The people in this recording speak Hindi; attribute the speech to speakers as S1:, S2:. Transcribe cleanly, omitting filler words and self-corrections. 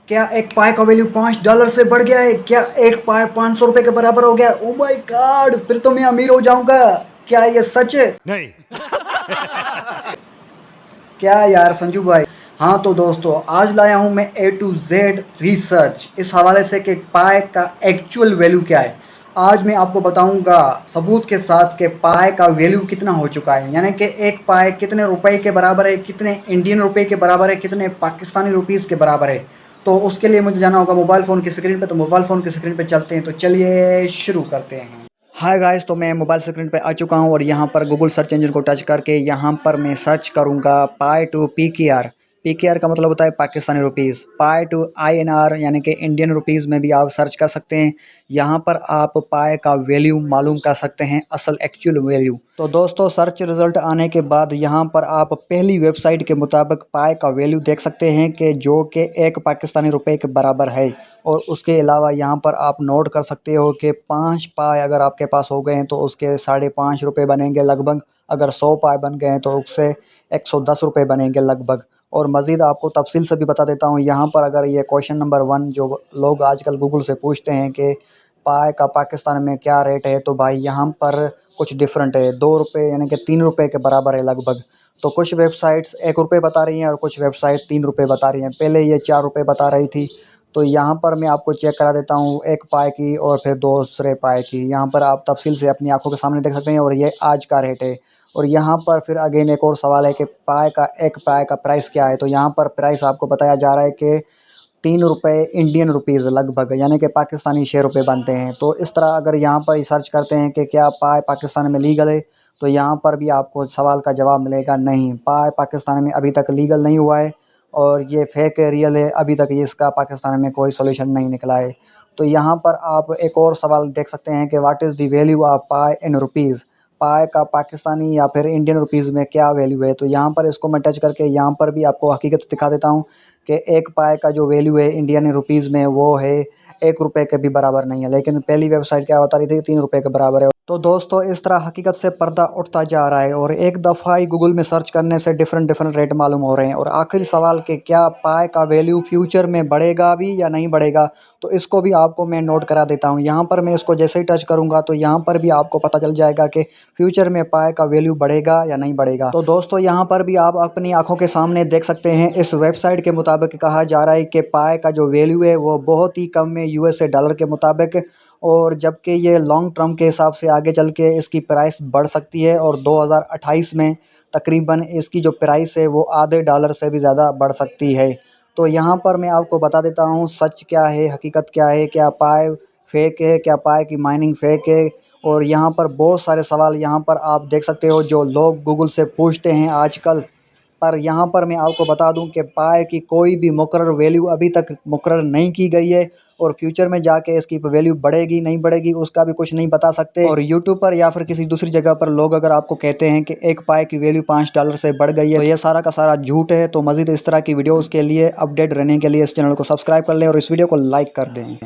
S1: क्या एक पाए का वैल्यू $5 से बढ़ गया है? क्या एक पाए ₹500 के बराबर हो गया? ओ माय गॉड, फिर तो मैं अमीर हो जाऊंगा। क्या ये सच है?
S2: नहीं।
S1: क्या यार संजू भाई। हाँ तो दोस्तों, आज लाया हूँ मैं A to Z रिसर्च इस हवाले से कि पाए का एक्चुअल वैल्यू क्या है। आज मैं आपको बताऊंगा सबूत के साथ कि पाए का वैल्यू कितना हो चुका है, यानी कि एक पाए कितने रुपए के बराबर है, कितने इंडियन रुपए के बराबर है, कितने पाकिस्तानी रुपीस के बराबर है। तो उसके लिए मुझे जाना होगा मोबाइल फ़ोन की स्क्रीन पे। तो मोबाइल फ़ोन की स्क्रीन पे चलते हैं, तो चलिए शुरू करते हैं। हाय गाइस, तो मैं मोबाइल स्क्रीन पे आ चुका हूँ और यहाँ पर गूगल सर्च इंजन को टच करके यहाँ पर मैं सर्च करूँगा पाई टू PKR। PKR का मतलब होता है पाकिस्तानी रुपीज़। पाई टू INR यानी कि इंडियन रुपीज़ में भी आप सर्च कर सकते हैं। यहाँ पर आप पाए का वैल्यू मालूम कर सकते हैं, असल एक्चुअल वैल्यू। तो दोस्तों, सर्च रिज़ल्ट आने के बाद यहाँ पर आप पहली वेबसाइट के मुताबिक पाए का वैल्यू देख सकते हैं कि जो कि एक पाकिस्तानी रुपए के बराबर है। और उसके अलावा यहाँ पर आप नोट कर सकते हो कि 5 पाए अगर आपके पास हो गए हैं तो उसके ₹5.5 बनेंगे लगभग। अगर 100 पाए बन गए हैं तो उससे ₹110 बनेंगे लगभग। और मज़ीद आपको तफसील से भी बता देता हूँ, यहाँ पर अगर ये क्वेश्चन नंबर 1 जो लोग आजकल गूगल से पूछते हैं कि पाए का पाकिस्तान में क्या रेट है, तो भाई यहाँ पर कुछ डिफरेंट है। ₹2 यानी कि ₹3 के बराबर है लगभग। तो कुछ वेबसाइट्स ₹1 बता रही हैं और कुछ वेबसाइट ₹3 बता रही हैं। पहले ये ₹4 बता रही थी। तो यहाँ पर मैं आपको चेक करा देता हूँ एक पाए की और फिर दूसरे पाए की। यहाँ पर आप तफसील से अपनी आंखों के सामने देख सकते हैं और ये आज का रेट है। और यहाँ पर फिर अगेन एक और सवाल है कि एक पाए का प्राइस क्या है। तो यहाँ पर प्राइस आपको बताया जा रहा है कि ₹3 इंडियन रुपीज़ लगभग, यानी कि पाकिस्तानी ₹6 बनते हैं। तो इस तरह अगर यहाँ पर सर्च करते हैं कि क्या पाए पाकिस्तान में लीगल है, तो यहाँ पर भी आपको सवाल का जवाब मिलेगा नहीं, पाए पाकिस्तान में अभी तक लीगल नहीं हुआ है और ये फेक है, रियल है, अभी तक ये इसका पाकिस्तान में कोई सॉल्यूशन नहीं निकला है। तो यहाँ पर आप एक और सवाल देख सकते हैं कि what is the value of पाए इन रुपीज़। पाए का पाकिस्तानी या फिर इंडियन रुपीज़ में क्या वैल्यू है। तो यहाँ पर इसको मैं टच करके यहाँ पर भी आपको हकीकत दिखा देता हूँ कि एक पाए का जो वैल्यू है इंडियन रुपीज़ में वो है ₹1 के भी बराबर नहीं है। लेकिन पहली वेबसाइट क्या बता रही थी, ₹3 के बराबर है। तो दोस्तों, इस तरह हकीकत से पर्दा उठता जा रहा है और एक दफ़ा ही गूगल में सर्च करने से डिफरेंट डिफरेंट रेट मालूम हो रहे हैं। और आखिरी सवाल कि क्या पाए का वैल्यू फ्यूचर में बढ़ेगा भी या नहीं बढ़ेगा, तो इसको भी आपको मैं नोट करा देता हूँ। यहाँ पर मैं इसको जैसे ही टच करूँगा तो यहाँ पर भी आपको पता चल जाएगा कि फ्यूचर में पाए का वैल्यू बढ़ेगा या नहीं बढ़ेगा। तो दोस्तों, यहाँ पर भी आप अपनी आंखों के सामने देख सकते हैं, इस वेबसाइट के मुताबिक कहा जा रहा है कि पाए का जो वैल्यू है वो बहुत ही कम है USA डॉलर के मुताबिक। और जबकि ये लॉन्ग टर्म के हिसाब से आगे चल के इसकी प्राइस बढ़ सकती है और 2028 में तकरीबन इसकी जो प्राइस है वो आधे डॉलर से भी ज़्यादा बढ़ सकती है। तो यहाँ पर मैं आपको बता देता हूँ सच क्या है, हकीकत क्या है, क्या पाए फेक है, क्या पाए की माइनिंग फेक है। और यहाँ पर बहुत सारे सवाल यहाँ पर आप देख सकते हो जो लोग गूगल से पूछते हैं आजकल। पर यहाँ पर मैं आपको बता दूं कि पाए की कोई भी मुकर्रर वैल्यू अभी तक मुकर्रर नहीं की गई है और फ्यूचर में जाके इसकी वैल्यू बढ़ेगी नहीं बढ़ेगी उसका भी कुछ नहीं बता सकते। और यूट्यूब पर या फिर किसी दूसरी जगह पर लोग अगर आपको कहते हैं कि एक पाए की वैल्यू $5 से बढ़ गई है, तो ये सारा का सारा झूठ है। तो मज़ीद इस तरह की वीडियोज़ के लिए अपडेट रहने के लिए इस चैनल को सब्सक्राइब कर लें और इस वीडियो को लाइक कर दें।